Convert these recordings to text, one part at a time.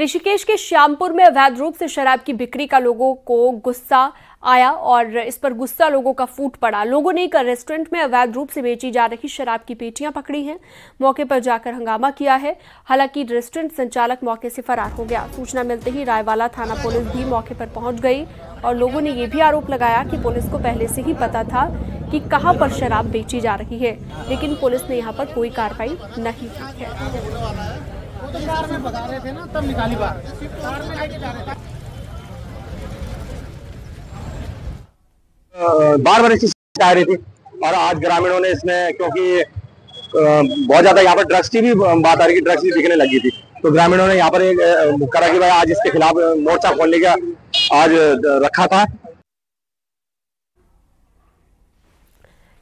ऋषिकेश के श्यामपुर में अवैध रूप से शराब की बिक्री का लोगों को गुस्सा आया और इस पर गुस्सा लोगों का फूट पड़ा। लोगों ने एक रेस्टोरेंट में अवैध रूप से बेची जा रही शराब की पेटियां पकड़ी हैं, मौके पर जाकर हंगामा किया है। हालांकि रेस्टोरेंट संचालक मौके से फरार हो गया। सूचना मिलते ही रायवाला थाना पुलिस भी मौके पर पहुंच गई और लोगों ने ये भी आरोप लगाया कि पुलिस को पहले से ही पता था कि कहां पर शराब बेची जा रही है, लेकिन पुलिस ने यहां पर कोई कार्रवाई नहीं की है। कार में भगा रहे थे ना, तब निकाली बात कार में लेके जा रहे थे। बार-बार इस चीज आ रही थी और आज ग्रामीणों ने इसमें, क्योंकि बहुत ज्यादा यहाँ पर ड्रग्स की भी बात आ रही थी, ड्रग्स भी दिखने लगी थी, तो ग्रामीणों ने यहाँ पर एक करा कि भाई आज इसके खिलाफ मोर्चा खोलने का आज रखा था।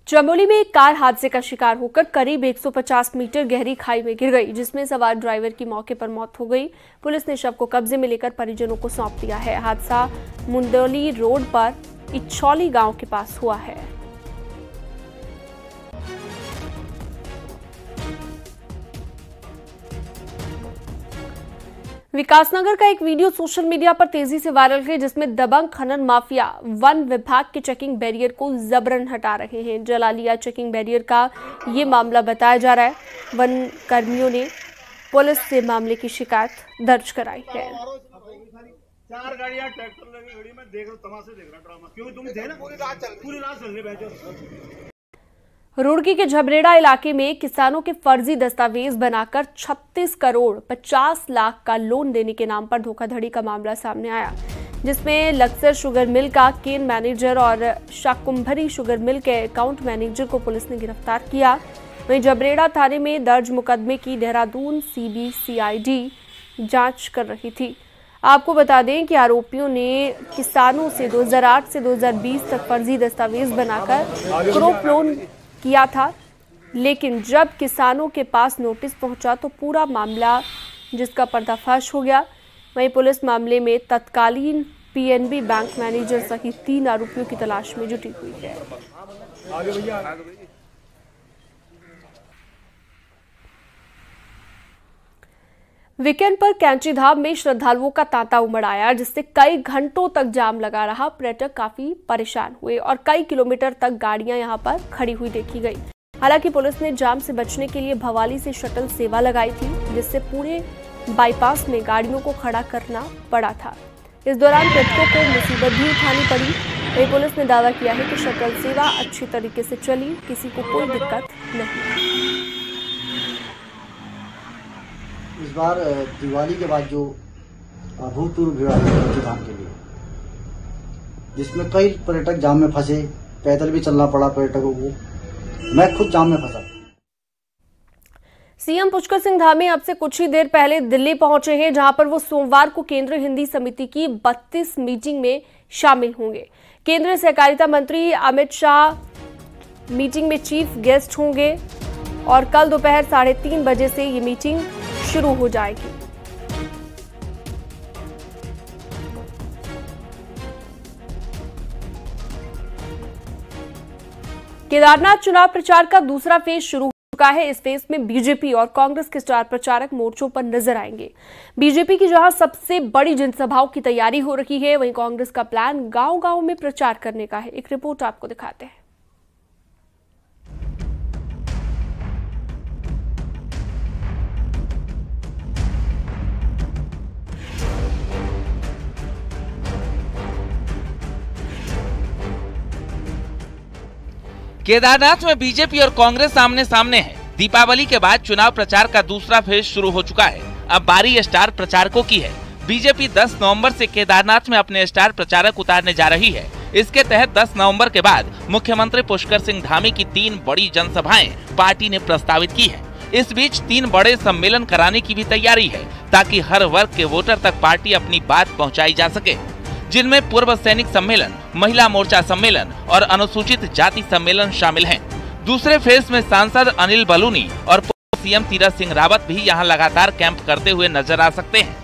चमोली में एक कार हादसे का शिकार होकर करीब 150 मीटर गहरी खाई में गिर गई, जिसमें सवार ड्राइवर की मौके पर मौत हो गई। पुलिस ने शव को कब्जे में लेकर परिजनों को सौंप दिया है। हादसा मुंदौली रोड पर इछौली गांव के पास हुआ है। विकासनगर का एक वीडियो सोशल मीडिया पर तेजी से वायरल है, जिसमें दबंग खनन माफिया वन विभाग के चेकिंग बैरियर को जबरन हटा रहे हैं। जलालिया चेकिंग बैरियर का ये मामला बताया जा रहा है। वन कर्मियों ने पुलिस से मामले की शिकायत दर्ज कराई है। 4 गाड़ियां ट्रैक्टर लगी खड़ी, मैं देख रहा हूं, तमाशा देख रहा ड्रामा, क्योंकि तुम थे ना पूरी रात चलने बैठे। रुड़की के झबरेड़ा इलाके में किसानों के फर्जी दस्तावेज बनाकर 36 करोड़ 50 लाख का लोन देने के नाम पर धोखाधड़ी का मामला सामने आया, जिसमें लक्सर शुगर मिल का केन मैनेजर और शाकुंभरी शुगर मिल के अकाउंट मैनेजर को पुलिस ने गिरफ्तार किया। वहीं झबरेड़ा थाने में दर्ज मुकदमे की देहरादून CBCID जांच कर रही थी। आपको बता दें कि आरोपियों ने किसानों से 2008 से 2020 तक फर्जी दस्तावेज बनाकर क्रॉप लोन किया था, लेकिन जब किसानों के पास नोटिस पहुंचा तो पूरा मामला जिसका पर्दाफाश हो गया। वहीं पुलिस मामले में तत्कालीन PNB बैंक मैनेजर सहित 3 आरोपियों की तलाश में जुटी हुई है। वीकेंड पर कैंची धाम में श्रद्धालुओं का तांता उमड़ आया, जिससे कई घंटों तक जाम लगा रहा। पर्यटक काफी परेशान हुए और कई किलोमीटर तक गाड़ियां यहां पर खड़ी हुई देखी गई। हालांकि पुलिस ने जाम से बचने के लिए भवाली से शटल सेवा लगाई थी, जिससे पूरे बाईपास में गाड़ियों को खड़ा करना पड़ा था। इस दौरान पर्यटकों को मुसीबत भी उठानी पड़ी। वहीं पुलिस ने दावा किया है कि शटल सेवा अच्छी तरीके से चली, किसी को कोई दिक्कत नहीं। इस बार दिवाली के बाद जो अभूतपूर्व भीड़ आई कैंची धाम के लिए, जिसमें कई पर्यटक जाम में फंसे, पैदल भी चलना पड़ा पर्यटकों को। मैं खुद जाम में फंसा। सीएम पुष्कर सिंह धामी अब से कुछ ही देर पहले दिल्ली पहुंचे हैं, जहां पर वो सोमवार को केंद्रीय हिंदी समिति की 32 मीटिंग में शामिल होंगे। केंद्रीय सहकारिता मंत्री अमित शाह मीटिंग में चीफ गेस्ट होंगे और कल दोपहर 3:30 बजे से ये मीटिंग शुरू हो जाएगी। केदारनाथ चुनाव प्रचार का दूसरा फेज शुरू हो चुका है। इस फेज में बीजेपी और कांग्रेस के स्टार प्रचारक मोर्चों पर नजर आएंगे। बीजेपी की जहां सबसे बड़ी जनसभाओं की तैयारी हो रही है, वहीं कांग्रेस का प्लान गांव-गांव में प्रचार करने का है। एक रिपोर्ट आपको दिखाते हैं। केदारनाथ में बीजेपी और कांग्रेस आमने सामने है। दीपावली के बाद चुनाव प्रचार का दूसरा फेज शुरू हो चुका है। अब बारी स्टार प्रचारकों की है। बीजेपी 10 नवंबर से केदारनाथ में अपने स्टार प्रचारक उतारने जा रही है। इसके तहत 10 नवंबर के बाद मुख्यमंत्री पुष्कर सिंह धामी की 3 बड़ी जनसभाएं पार्टी ने प्रस्तावित की है। इस बीच 3 बड़े सम्मेलन कराने की भी तैयारी है, ताकि हर वर्ग के वोटर तक पार्टी अपनी बात पहुँचाई जा सके, जिनमें पूर्व सैनिक सम्मेलन, महिला मोर्चा सम्मेलन और अनुसूचित जाति सम्मेलन शामिल हैं। दूसरे फेज में सांसद अनिल बलूनी और CM तीरथ सिंह रावत भी यहां लगातार कैंप करते हुए नजर आ सकते हैं।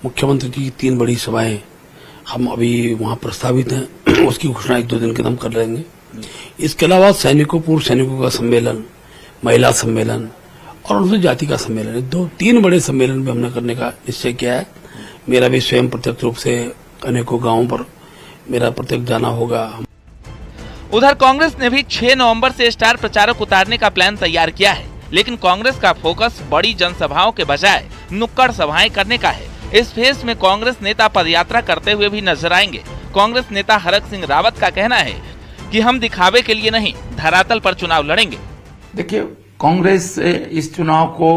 मुख्यमंत्री जी की 3 बड़ी सभाएं हम अभी वहां प्रस्तावित हैं, उसकी घोषणा 1-2 दिन के अंदर कर लेंगे। इसके अलावा सैनिकों, पूर्व सैनिकों का सम्मेलन, महिला सम्मेलन और अनुसूचित जाति का सम्मेलन है। 3 बड़े सम्मेलन भी हमने करने का निश्चय किया है। मेरा भी स्वयं प्रत्यक्ष रूप से अनेकों गांवों पर मेरा प्रत्यक्ष जाना होगा। उधर कांग्रेस ने भी 6 नवंबर से स्टार प्रचारक उतारने का प्लान तैयार किया है, लेकिन कांग्रेस का फोकस बड़ी जनसभाओं के बजाय नुक्कड़ सभाएं करने का है। इस फेज में कांग्रेस नेता पदयात्रा करते हुए भी नजर आएंगे। कांग्रेस नेता हरक सिंह रावत का कहना है कि हम दिखावे के लिए नहीं, धरातल पर चुनाव लड़ेंगे। देखिए, कांग्रेस इस चुनाव को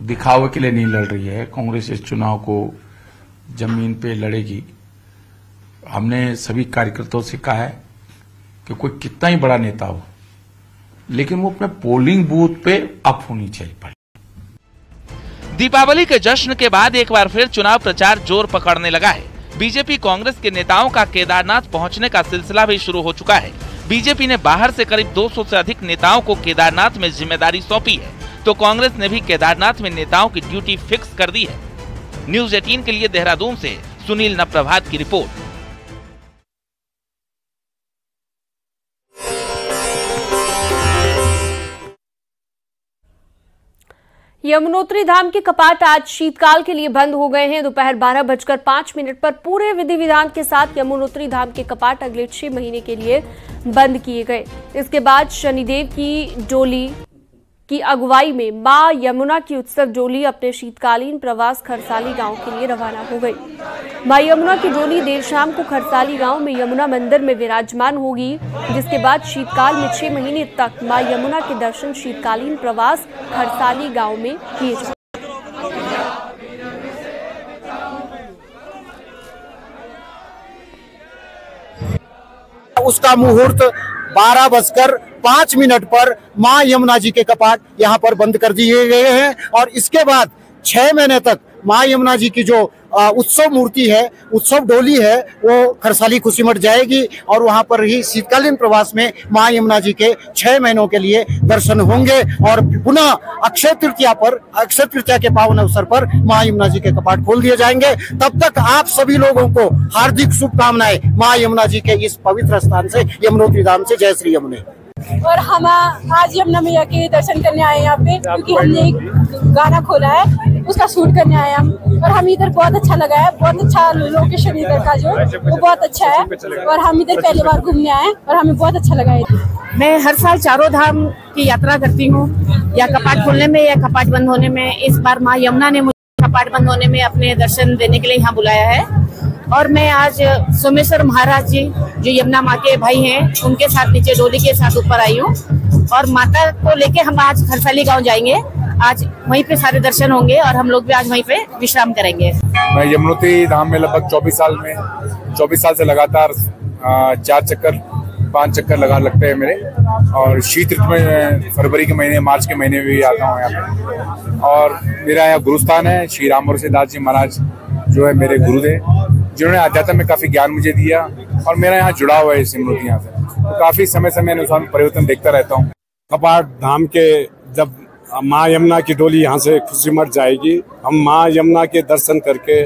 दिखावे के लिए नहीं लड़ रही है। कांग्रेस इस चुनाव को जमीन पे लड़ेगी। हमने सभी कार्यकर्ताओं से कहा है कि कोई कितना ही बड़ा नेता हो, लेकिन वो अपने पोलिंग बूथ पे अप होनी चाहिए। दीपावली के जश्न के बाद एक बार फिर चुनाव प्रचार जोर पकड़ने लगा है। बीजेपी कांग्रेस के नेताओं का केदारनाथ पहुंचने का सिलसिला भी शुरू हो चुका है। बीजेपी ने बाहर से करीब 200 से अधिक नेताओं को केदारनाथ में जिम्मेदारी सौंपी है, तो कांग्रेस ने भी केदारनाथ में नेताओं की ड्यूटी फिक्स कर दी है। न्यूज़ 18 के लिए देहरादून से सुनील नप्रभात की रिपोर्ट। यमुनोत्री धाम के कपाट आज शीतकाल के लिए बंद हो गए हैं। दोपहर 12:05 पर पूरे विधि विधान के साथ यमुनोत्री धाम के कपाट अगले 6 महीने के लिए बंद किए गए। इसके बाद शनिदेव की डोली की अगुवाई में मां यमुना की उत्सव डोली अपने शीतकालीन प्रवास खरसाली गांव के लिए रवाना हो गई। मां यमुना की डोली देर शाम को खरसाली गांव में यमुना मंदिर में विराजमान होगी, जिसके बाद शीतकाल में 6 महीने तक मां यमुना के दर्शन शीतकालीन प्रवास खरसाली गांव में किए जाएंगे। उसका मुहूर्त 12:05 पर मां यमुना जी के कपाट यहाँ पर बंद कर दिए गए हैं और इसके बाद 6 महीने तक मां यमुना जी की जो उत्सव मूर्ति है, उत्सव डोली है, वो खरसाली खुशीमठ जाएगी और वहां पर ही शीतकालीन प्रवास में मां यमुना जी के 6 महीनों के लिए दर्शन होंगे और पुनः अक्षय तृतीया के पावन अवसर पर मां यमुना जी के कपाट खोल दिए जाएंगे। तब तक आप सभी लोगों को हार्दिक शुभकामनाएं मां यमुना जी के इस पवित्र स्थान से, यमुनोत्री धाम से। जय श्री यमुने। और हम आज यमुना मैया के दर्शन करने आए हैं यहाँ पे, क्योंकि हमने एक गाना खोला है, उसका शूट करने आए हम। और हम इधर बहुत अच्छा लगा है, बहुत अच्छा लोकेशन इधर का जो वो बहुत अच्छा है और हम इधर पहली बार घूमने आए और हमें बहुत अच्छा लगा है। मैं हर साल चारों धाम की यात्रा करती हूँ, या कपाट खोलने में या कपाट बंद होने में। इस बार माँ यमुना ने मुझे कपाट बंद होने में अपने दर्शन देने के लिए यहाँ बुलाया है और मैं आज सोमेश्वर महाराज जी जो यमुना माँ के भाई हैं उनके साथ नीचे डोली के साथ ऊपर आई हूँ और माता को लेके हम आज खरसाली गांव जाएंगे। आज वहीं पे सारे दर्शन होंगे और हम लोग भी आज वहीं पे विश्राम करेंगे। मैं यमुनोत्री धाम में लगभग 24 साल से लगातार 4-5 चक्कर लगते हैं मेरे। और शीत ऋतु में फरवरी के महीने, मार्च के महीने में भी आता हूँ यहाँ पे। और मेरा यहाँ गुरुस्थान है श्री राम दास जी महाराज, जो है मेरे गुरुदेव, जिन्होंने आध्यात्म में काफी ज्ञान मुझे दिया और मेरा यहाँ जुड़ा हुआ है इस यमुनोत्री यहाँ से। तो काफी समय से मैं अनुसार परिवर्तन देखता रहता हूँ। कपाट धाम के जब माँ यमुना की डोली यहाँ से खुशीमठ जाएगी, हम माँ यमुना के दर्शन करके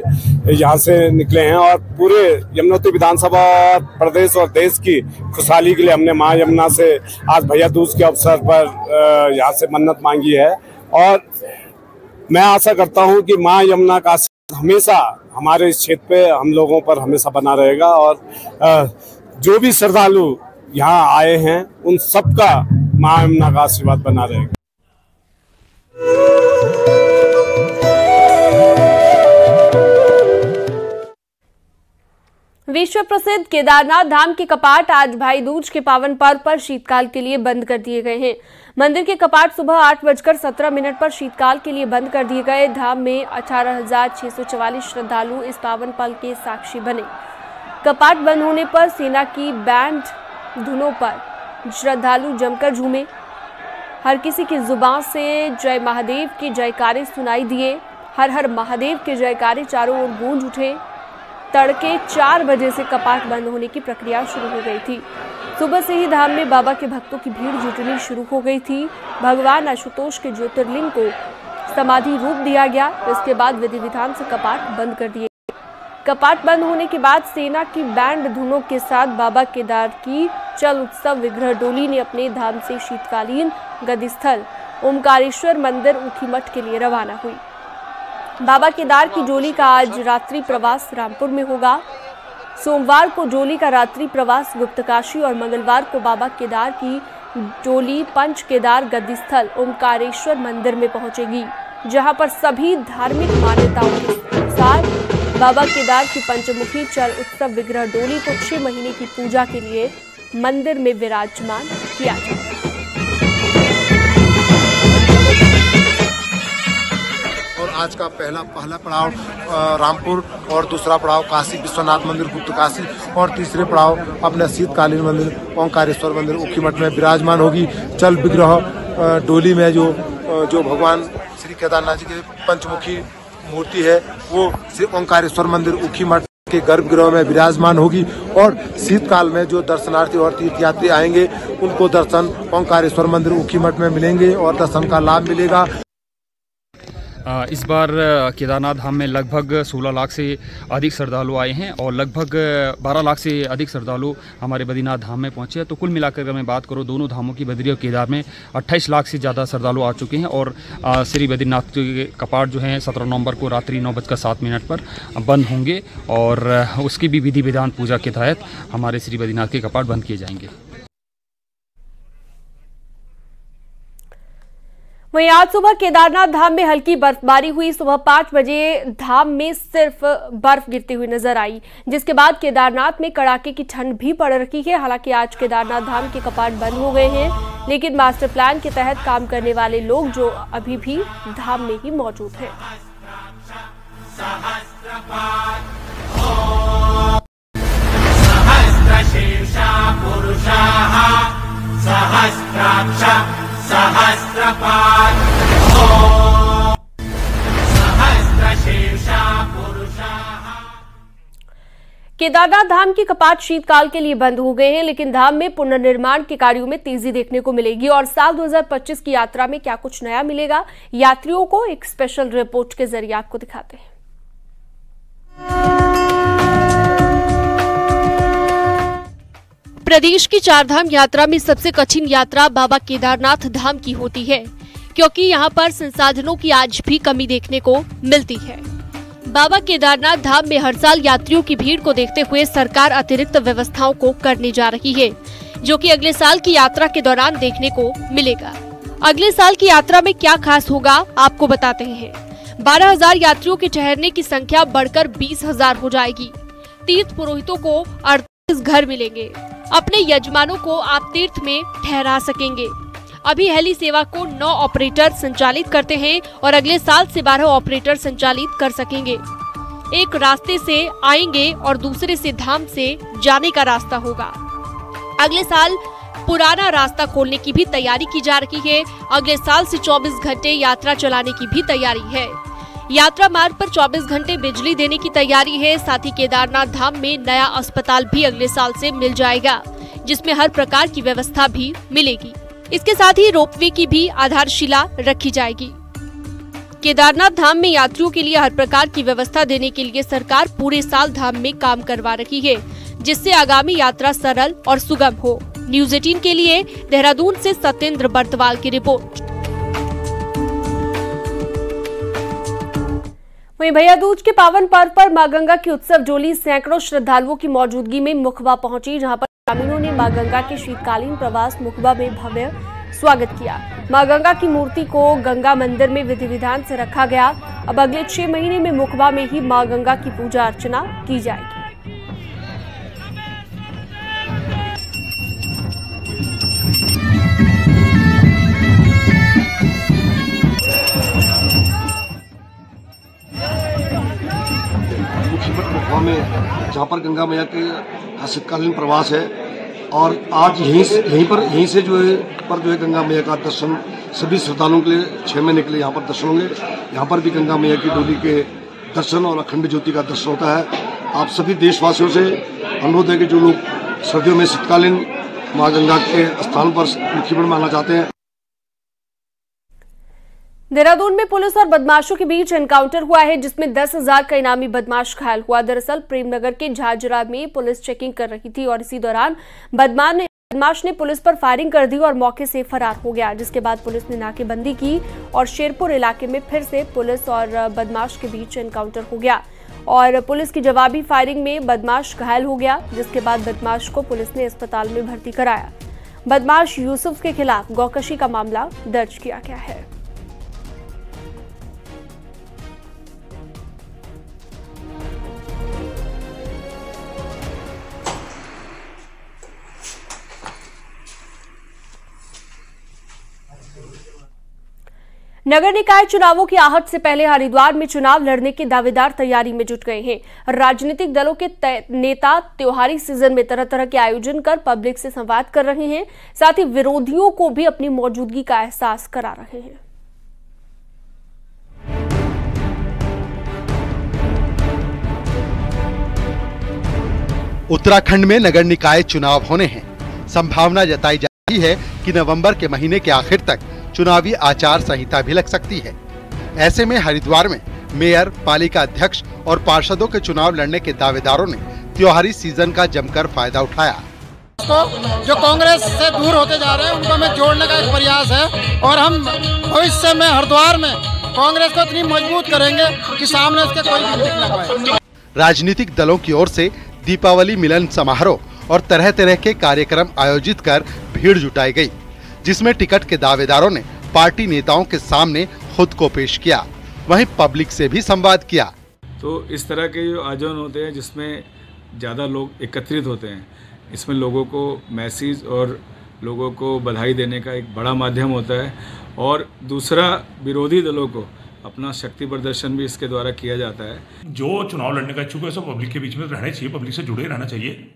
यहाँ से निकले हैं और पूरे यमुनोत्री विधानसभा और प्रदेश और देश की खुशहाली के लिए हमने माँ यमुना से आज भैया दूज के अवसर पर यहाँ से मन्नत मांगी है। और मैं आशा करता हूँ कि माँ यमुना का हमेशा हमारे इस क्षेत्र पे हम लोगों पर हमेशा बना रहेगा और जो भी श्रद्धालु यहाँ आए हैं उन सबका माँ यमुना का आशीर्वाद बना रहेगा। विश्व प्रसिद्ध केदारनाथ धाम के कपाट आज भाई दूज के पावन पर्व पर शीतकाल के लिए बंद कर दिए गए हैं। मंदिर के कपाट सुबह 8:17 पर शीतकाल के लिए बंद कर दिए गए। धाम में 18,644 श्रद्धालु इस पावन पल के साक्षी बने। कपाट बंद होने पर सेना की बैंड धुनों पर श्रद्धालु जमकर झूमे। हर किसी की जुबान से जय महादेव के जयकारे सुनाई दिए। हर हर महादेव के जयकारे चारों ओर गूंज उठे। तड़के 4 बजे से कपाट बंद होने की प्रक्रिया शुरू हो गई थी। सुबह से ही धाम में बाबा के भक्तों की भीड़ जुटनी शुरू हो गई थी। भगवान आशुतोष के ज्योतिर्लिंग को समाधि रूप दिया गया। इसके बाद विधि विधान से कपाट बंद कर दिए। कपाट बंद होने के बाद सेना की बैंड धुनों के साथ बाबा केदार की चल उत्सव विग्रह डोली ने अपने धाम से शीतकालीन गतिस्थल ओमकारेश्वर मंदिर ऊखीमठ के लिए रवाना हुई। बाबा केदार की डोली का आज रात्रि प्रवास रामपुर में होगा। सोमवार को डोली का रात्रि प्रवास गुप्तकाशी और मंगलवार को बाबा केदार की डोली पंच केदार गद्दी स्थल ओमकारेश्वर मंदिर में पहुंचेगी, जहां पर सभी धार्मिक मान्यताओं के अनुसार बाबा केदार की पंचमुखी चल उत्सव विग्रह डोली को 6 महीने की पूजा के लिए मंदिर में विराजमान किया जाएगा। और आज का पहला पड़ाव रामपुर और दूसरा पड़ाव काशी विश्वनाथ मंदिर गुप्तकाशी और तीसरे पड़ाव अपने शीतकालीन मंदिर ओंकारेश्वर मंदिर ऊखीमठ में विराजमान होगी। चल विग्रह डोली में जो भगवान श्री केदारनाथ जी की पंचमुखी मूर्ति है वो श्री ओंकारेश्वर मंदिर ऊखीमठ के गर्भगृह में विराजमान होगी और शीतकाल में जो दर्शनार्थी और तीर्थयात्री आएंगे उनको दर्शन ओंकारेश्वर मंदिर ऊखीमठ में मिलेंगे और दर्शन का लाभ मिलेगा। इस बार केदारनाथ धाम में लगभग 16 लाख से अधिक श्रद्धालु आए हैं और लगभग 12 लाख से अधिक श्रद्धालु हमारे बद्रीनाथ धाम में पहुंचे हैं। तो कुल मिलाकर अगर मैं बात करूं दोनों धामों की बद्री और केदार में 28 लाख से ज़्यादा श्रद्धालु आ चुके हैं और श्री बद्रीनाथ के कपाट जो हैं 17 नवंबर को रात्रि 9:07 पर बंद होंगे और उसकी भी विधि विधान पूजा के तहत हमारे श्री बद्रीनाथ के कपाट बंद किए जाएंगे। वहीं आज सुबह केदारनाथ धाम में हल्की बर्फबारी हुई। सुबह 5 बजे धाम में सिर्फ बर्फ गिरती हुई नजर आई, जिसके बाद केदारनाथ में कड़ाके की ठंड भी पड़ रखी है। हालांकि आज केदारनाथ धाम के कपाट बंद हो गए हैं, लेकिन मास्टर प्लान के तहत काम करने वाले लोग जो अभी भी धाम में ही मौजूद हैं। केदारनाथ धाम की कपाट शीतकाल के लिए बंद हो गए हैं, लेकिन धाम में पुनर्निर्माण के कार्यों में तेजी देखने को मिलेगी। और साल 2025 की यात्रा में क्या कुछ नया मिलेगा, यात्रियों को एक स्पेशल रिपोर्ट के जरिए आपको दिखाते हैं। प्रदेश की 4 धाम यात्रा में सबसे कठिन यात्रा बाबा केदारनाथ धाम की होती है, क्योंकि यहाँ पर संसाधनों की आज भी कमी देखने को मिलती है। बाबा केदारनाथ धाम में हर साल यात्रियों की भीड़ को देखते हुए सरकार अतिरिक्त व्यवस्थाओं को करने जा रही है, जो कि अगले साल की यात्रा के दौरान देखने को मिलेगा। अगले साल की यात्रा में क्या खास होगा आपको बताते हैं। 12,000 यात्रियों के ठहरने की संख्या बढ़कर 20,000 हो जाएगी। तीर्थ पुरोहितों को 38 घर मिलेंगे। अपने यजमानों को आप तीर्थ में ठहरा सकेंगे। अभी हेली सेवा को 9 ऑपरेटर संचालित करते हैं और अगले साल से 12 ऑपरेटर संचालित कर सकेंगे। एक रास्ते से आएंगे और दूसरे से धाम से जाने का रास्ता होगा। अगले साल पुराना रास्ता खोलने की भी तैयारी की जा रही है। अगले साल से 24 घंटे यात्रा चलाने की भी तैयारी है। यात्रा मार्ग पर 24 घंटे बिजली देने की तैयारी है। साथ ही केदारनाथ धाम में नया अस्पताल भी अगले साल से मिल जाएगा, जिसमें हर प्रकार की व्यवस्था भी मिलेगी। इसके साथ ही रोपवे की भी आधारशिला रखी जाएगी। केदारनाथ धाम में यात्रियों के लिए हर प्रकार की व्यवस्था देने के लिए सरकार पूरे साल धाम में काम करवा रही है, जिससे आगामी यात्रा सरल और सुगम हो। न्यूज़ 18 के लिए देहरादून से सत्येंद्र बर्तवाल की रिपोर्ट। वहीं भैया दूज के पावन पर्व पर मां गंगा की उत्सव डोली सैकड़ों श्रद्धालुओं की मौजूदगी में मुखबा पहुंची, जहां पर ग्रामीणों ने मां गंगा के शीतकालीन प्रवास मुखबा में भव्य स्वागत किया। मां गंगा की मूर्ति को गंगा मंदिर में विधि विधान से रखा गया। अब अगले 6 महीने में मुखबा में ही मां गंगा की पूजा अर्चना की जाएगी। में जहाँ पर गंगा मैया का शीतकालीन प्रवास है और आज यहीं से जो है गंगा मैया का दर्शन सभी श्रद्धालुओं के लिए 6 महीने के लिए यहाँ पर दर्शन होंगे। यहाँ पर भी गंगा मैया की डोली के दर्शन और अखंड ज्योति का दर्शन होता है। आप सभी देशवासियों से अनुरोध है कि जो लोग सर्दियों में शीतकालीन माँ गंगा के स्थान पर ऊखीमठ में आना चाहते हैं। देहरादून में पुलिस और बदमाशों के बीच एनकाउंटर हुआ है, जिसमें 10,000 का इनामी बदमाश घायल हुआ। दरअसल प्रेमनगर के झाझरा में पुलिस चेकिंग कर रही थी और इसी दौरान बदमाश ने बदमाश ने पुलिस पर फायरिंग कर दी और मौके से फरार हो गया, जिसके बाद पुलिस ने नाकेबंदी की और शेरपुर इलाके में फिर से पुलिस और बदमाश के बीच एनकाउंटर हो गया और पुलिस की जवाबी फायरिंग में बदमाश घायल हो गया, जिसके बाद बदमाश को पुलिस ने अस्पताल में भर्ती कराया। बदमाश यूसुफ के खिलाफ गौकशी का मामला दर्ज किया गया है। नगर निकाय चुनावों की आहट से पहले हरिद्वार में चुनाव लड़ने के दावेदार तैयारी में जुट गए हैं। राजनीतिक दलों के नेता त्योहारी सीजन में तरह तरह के आयोजन कर पब्लिक से संवाद कर रहे हैं, साथ ही विरोधियों को भी अपनी मौजूदगी का एहसास करा रहे हैं। उत्तराखंड में नगर निकाय चुनाव होने हैं। संभावना जताई जा रही है कि नवंबर के महीने के आखिर तक चुनावी आचार संहिता भी लग सकती है। ऐसे में हरिद्वार में मेयर, पालिका अध्यक्ष और पार्षदों के चुनाव लड़ने के दावेदारों ने त्योहारी सीजन का जमकर फायदा उठाया। जो कांग्रेस से दूर होते जा रहे हैं उनको हमें जोड़ने का एक प्रयास है और हम भविष्य में हरिद्वार में कांग्रेस को इतनी मजबूत करेंगे कि सामने उसके कोई भी टिक न पाए। राजनीतिक दलों की ओर से दीपावली मिलन समारोह और तरह तरह के कार्यक्रम आयोजित कर भीड़ जुटाई गई, जिसमें टिकट के दावेदारों ने पार्टी नेताओं के सामने खुद को पेश किया, वहीं पब्लिक से भी संवाद किया। तो इस तरह के जो आयोजन होते हैं जिसमें ज़्यादा लोग एकत्रित होते हैं, इसमें लोगों को मैसेज और लोगों को बधाई देने का एक बड़ा माध्यम होता है और दूसरा विरोधी दलों को अपना शक्ति प्रदर्शन भी इसके द्वारा किया जाता है। जो चुनाव लड़ने का इच्छुक है सब पब्लिक के बीच में रहना चाहिए, पब्लिक से जुड़े रहना चाहिए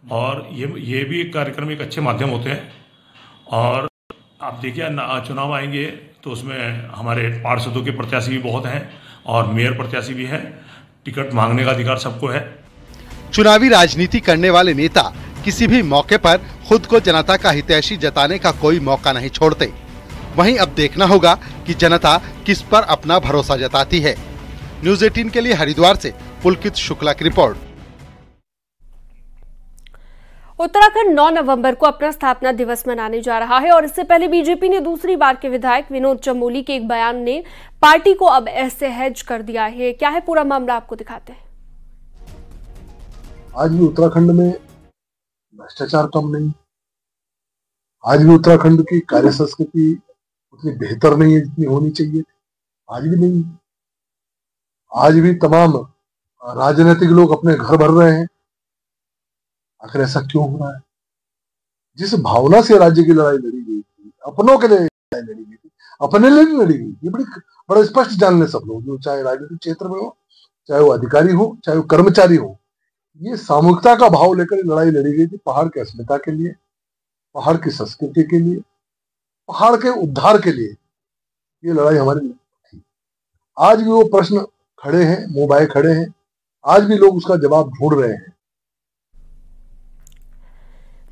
और ये भी एक कार्यक्रम एक अच्छे माध्यम होते हैं। और आप देखिए चुनाव आएंगे तो उसमें हमारे पार्षदों के प्रत्याशी भी बहुत हैं और मेयर प्रत्याशी भी हैं। टिकट मांगने का अधिकार सबको है। चुनावी राजनीति करने वाले नेता किसी भी मौके पर खुद को जनता का हितैषी जताने का कोई मौका नहीं छोड़ते। वहीं अब देखना होगा कि जनता किस पर अपना भरोसा जताती है। न्यूज़ 18 के लिए हरिद्वार से पुलकित शुक्ला की रिपोर्ट। उत्तराखंड 9 नवंबर को अपना स्थापना दिवस मनाने जा रहा है और इससे पहले बीजेपी ने दूसरी बार के विधायक विनोद चमोली के एक बयान ने पार्टी को अब असहज कर दिया है। क्या है पूरा मामला, आपको दिखाते हैं। आज भी उत्तराखंड में भ्रष्टाचार कम नहीं, आज भी उत्तराखंड की कार्य संस्कृति उतनी बेहतर नहीं है जितनी होनी चाहिए, आज भी नहीं। आज भी तमाम राजनीतिक लोग अपने घर भर रहे हैं। आखिर ऐसा क्यों हो रहा है? जिस भावना से राज्य की लड़ाई लड़ी गई थी, अपनों के लिए लड़ाई लड़ी गई थी, अपने लिए नहीं लड़ी गई, ये बड़ा स्पष्ट जान ले सब लोग, जो चाहे राजनीतिक क्षेत्र में हो, चाहे वो अधिकारी हो, चाहे वो कर्मचारी हो, ये सामूहिकता का भाव लेकर लड़ाई लड़ी गई थी। पहाड़ की अस्मिता के लिए, पहाड़ की संस्कृति के लिए, पहाड़ के उद्धार के लिए ये लड़ाई हमारी थी। आज भी वो प्रश्न खड़े हैं, मोबाइल खड़े हैं, आज भी लोग उसका जवाब ढूंढ रहे हैं।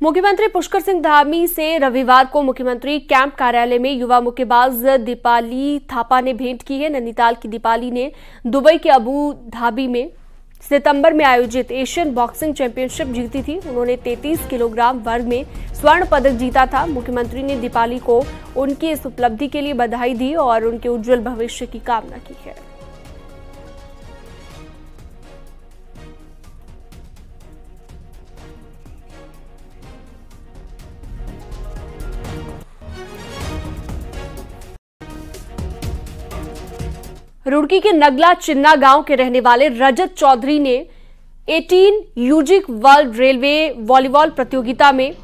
मुख्यमंत्री पुष्कर सिंह धामी से रविवार को मुख्यमंत्री कैंप कार्यालय में युवा मुक्केबाज दीपाली थापा ने भेंट की है। नैनीताल की दीपाली ने दुबई के अबू धाबी में सितंबर में आयोजित एशियन बॉक्सिंग चैंपियनशिप जीती थी। उन्होंने 33 किलोग्राम वर्ग में स्वर्ण पदक जीता था। मुख्यमंत्री ने दीपाली को उनकी इस उपलब्धि के लिए बधाई दी और उनके उज्जवल भविष्य की कामना की है। रुड़की के नगला चिन्ना गांव के रहने वाले रजत चौधरी ने 18 यूजिक वर्ल्ड रेलवे वॉलीबॉल प्रतियोगिता में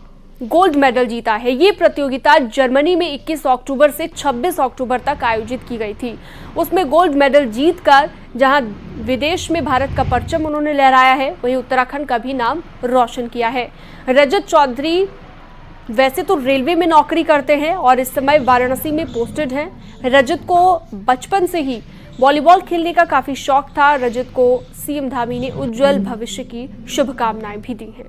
गोल्ड मेडल जीता है। ये प्रतियोगिता जर्मनी में 21 अक्टूबर से 26 अक्टूबर तक आयोजित की गई थी। उसमें गोल्ड मेडल जीतकर जहां विदेश में भारत का परचम उन्होंने लहराया है, वहीं उत्तराखंड का भी नाम रोशन किया है। रजत चौधरी वैसे तो रेलवे में नौकरी करते हैं और इस समय वाराणसी में पोस्टेड हैं। रजत को बचपन से ही वॉलीबॉल खेलने का काफी शौक था। रजत को सीएम धामी ने उज्जवल भविष्य की शुभकामनाएं भी दी हैं।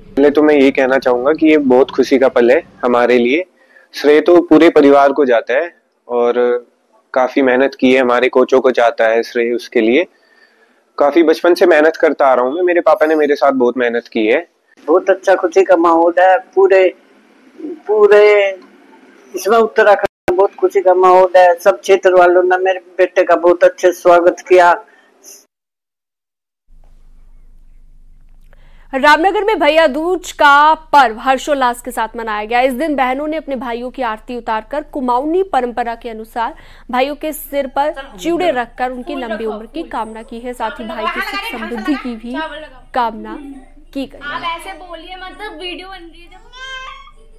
पहले तो मैं ये कहना चाहूंगा कि ये बहुत खुशी का पल है हमारे लिए। श्रेय तो पूरे परिवार को जाता है और काफी मेहनत की है, हमारे कोचों को जाता है श्रेय उसके लिए। काफी बचपन से मेहनत करता आ रहा हूँ मैं, मेरे पापा ने मेरे साथ बहुत मेहनत की है। बहुत अच्छा खुशी का माहौल है। पूरे इसमें उत्तराखंड में बहुत खुशी का माहौल है। सब क्षेत्र वालों ने मेरे बेटे का बहुत अच्छे स्वागत किया। रामनगर में भैया दूज का पर्व हर्षोल्लास के साथ मनाया गया। इस दिन बहनों ने अपने भाइयों की आरती उतारकर कुमाऊनी परंपरा के अनुसार भाइयों के सिर पर चिड़े रखकर उनकी लंबी उम्र की कामना की है। साथ ही भाई की सुख समृद्धि की भी कामना की गई। आप ऐसे बोलिए, मतलब वीडियो बन रही है।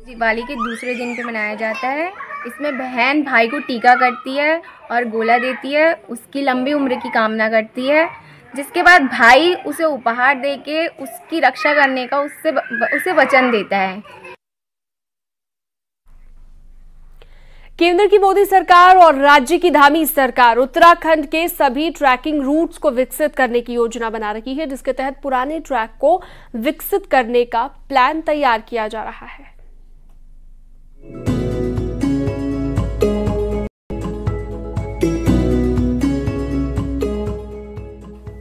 दिवाली के दूसरे दिन पे मनाया जाता है। इसमें बहन भाई को टीका करती है और गोला देती है, उसकी लंबी उम्र की कामना करती है, जिसके बाद भाई उसे उपहार देके उसकी रक्षा करने का उसे वचन देता है। केंद्र की मोदी सरकार और राज्य की धामी सरकार उत्तराखंड के सभी ट्रैकिंग रूट्स को विकसित करने की योजना बना रही है, जिसके तहत पुराने ट्रैक को विकसित करने का प्लान तैयार किया जा रहा है।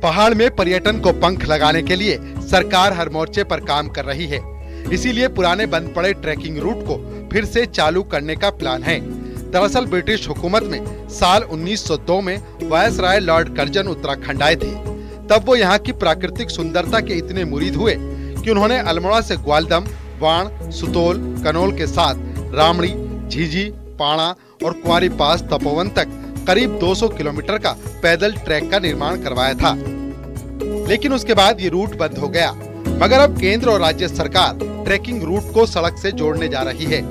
पहाड़ में पर्यटन को पंख लगाने के लिए सरकार हर मोर्चे पर काम कर रही है। इसीलिए पुराने बंद पड़े ट्रैकिंग रूट को फिर से चालू करने का प्लान है। दरअसल ब्रिटिश हुकूमत में साल 1902 में वायसराय लॉर्ड कर्जन उत्तराखंड आए थे। तब वो यहाँ की प्राकृतिक सुंदरता के इतने मुरीद हुए कि उन्होंने अल्मोड़ा से ग्वालदम, वाण, सुतोल, कनोल के साथ रामणी, झीझी, पाणा और कुंवारी पास तपोवन तक करीब 200 किलोमीटर का पैदल ट्रैक का निर्माण करवाया था। लेकिन उसके बाद ये रूट बंद हो गया। मगर अब केंद्र और राज्य सरकार ट्रैकिंग रूट को सड़क से जोड़ने जा रही है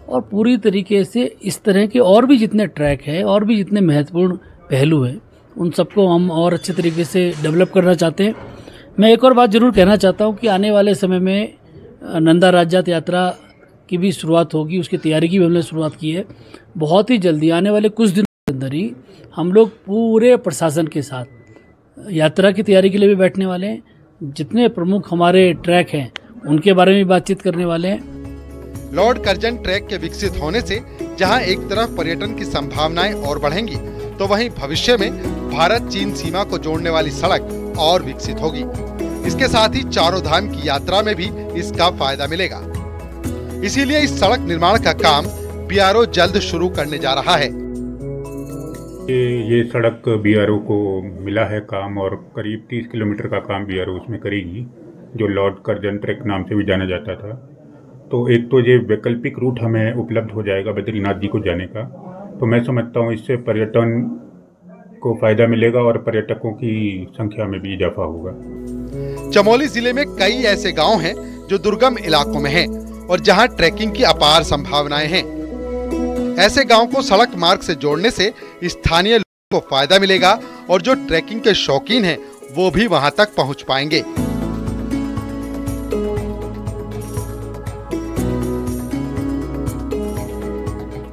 और पूरी तरीके से इस तरह के और भी जितने ट्रैक है और भी जितने महत्वपूर्ण पहलू हैं उन सबको हम और अच्छे तरीके से डेवलप करना चाहते हैं। मैं एक और बात जरूर कहना चाहता हूँ कि आने वाले समय में नंदा राज्यात यात्रा की भी शुरुआत होगी, उसकी तैयारी की भी हमने शुरुआत की है। बहुत ही जल्दी आने वाले कुछ दिनों के अंदर ही हम लोग पूरे प्रशासन के साथ यात्रा की तैयारी के लिए भी बैठने वाले हैं। जितने प्रमुख हमारे ट्रैक हैं उनके बारे में बातचीत करने वाले हैं। लॉर्ड कर्जन ट्रैक के विकसित होने से जहां एक तरफ पर्यटन की संभावनाएं और बढ़ेंगी, तो वहीं भविष्य में भारत चीन सीमा को जोड़ने वाली सड़क और विकसित होगी। इसके साथ ही चारों धाम की यात्रा में भी इसका फायदा मिलेगा। इसीलिए इस सड़क निर्माण का काम बीआरओ जल्द शुरू करने जा रहा है। ये सड़क बीआरओ को मिला है काम और करीब 30 किलोमीटर का काम बीआरओ उसमें करेगी, जो लॉर्ड कर्जन ट्रैक नाम से भी जाना जाता था। तो एक तो ये वैकल्पिक रूट हमें उपलब्ध हो जाएगा बद्रीनाथ जी को जाने का, तो मैं समझता हूँ इससे पर्यटन को फायदा मिलेगा और पर्यटकों की संख्या में भी इजाफा होगा। चमोली जिले में कई ऐसे गांव हैं जो दुर्गम इलाकों में हैं और जहां ट्रैकिंग की अपार संभावनाएं हैं। ऐसे गांव को सड़क मार्ग से जोड़ने से स्थानीय लोगों को फायदा मिलेगा और जो ट्रैकिंग के शौकीन हैं वो भी वहां तक पहुंच पाएंगे।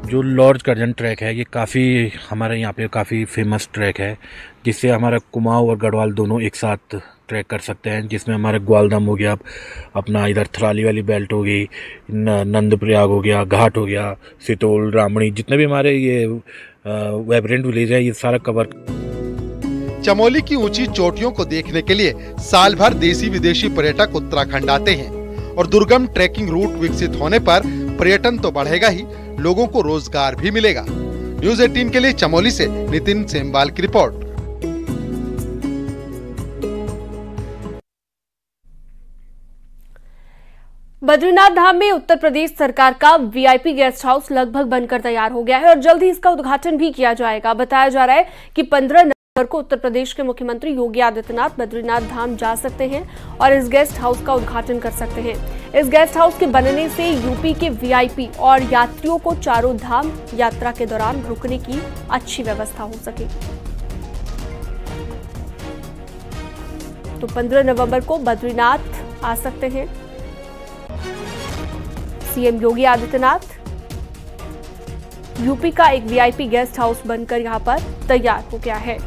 जो लॉर्ड कर्जन ट्रैक है ये काफ़ी हमारे यहाँ पे काफ़ी फेमस ट्रैक है, जिससे हमारा कुमाऊं और गढ़वाल दोनों एक साथ ट्रैक कर सकते हैं। जिसमें हमारा ग्वालदम हो गया, अपना इधर थराली वाली बेल्ट हो गई, नंदप्रयाग हो गया, घाट हो गया, सितोल, रामणी, जितने भी हमारे ये वाइब्रेंट विलेज है ये सारा कवर। चमोली की ऊंची चोटियों को देखने के लिए साल भर देशी विदेशी पर्यटक उत्तराखंड आते हैं और दुर्गम ट्रैकिंग रूट विकसित होने पर पर्यटन तो बढ़ेगा ही, लोगों को रोजगार भी मिलेगा। न्यूज़ 18 के लिए चमोली से नितिन सेमवाल की रिपोर्ट। बद्रीनाथ धाम में उत्तर प्रदेश सरकार का वीआईपी गेस्ट हाउस लगभग बनकर तैयार हो गया है और जल्द ही इसका उद्घाटन भी किया जाएगा। बताया जा रहा है कि 15 नवंबर को उत्तर प्रदेश के मुख्यमंत्री योगी आदित्यनाथ बद्रीनाथ धाम जा सकते हैं और इस गेस्ट हाउस का उद्घाटन कर सकते हैं। इस गेस्ट हाउस के बनने से यूपी के वीआईपी और यात्रियों को चारों धाम यात्रा के दौरान रुकने की अच्छी व्यवस्था हो सकेगी। तो 15 नवंबर को बद्रीनाथ आ सकते हैं सीएम योगी आदित्यनाथ। यूपी का एक वीआईपी गेस्ट हाउस बनकर यहां पर तैयार हो गया है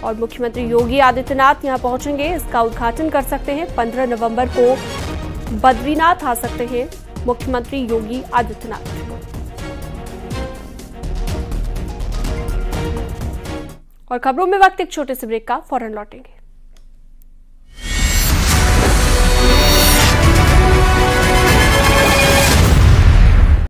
और मुख्यमंत्री योगी आदित्यनाथ यहां पहुंचेंगे, इसका उद्घाटन कर सकते हैं। 15 नवंबर को बद्रीनाथ आ सकते हैं मुख्यमंत्री योगी आदित्यनाथ। और खबरों में वक्त एक छोटे से ब्रेक का, फौरन लौटेंगे।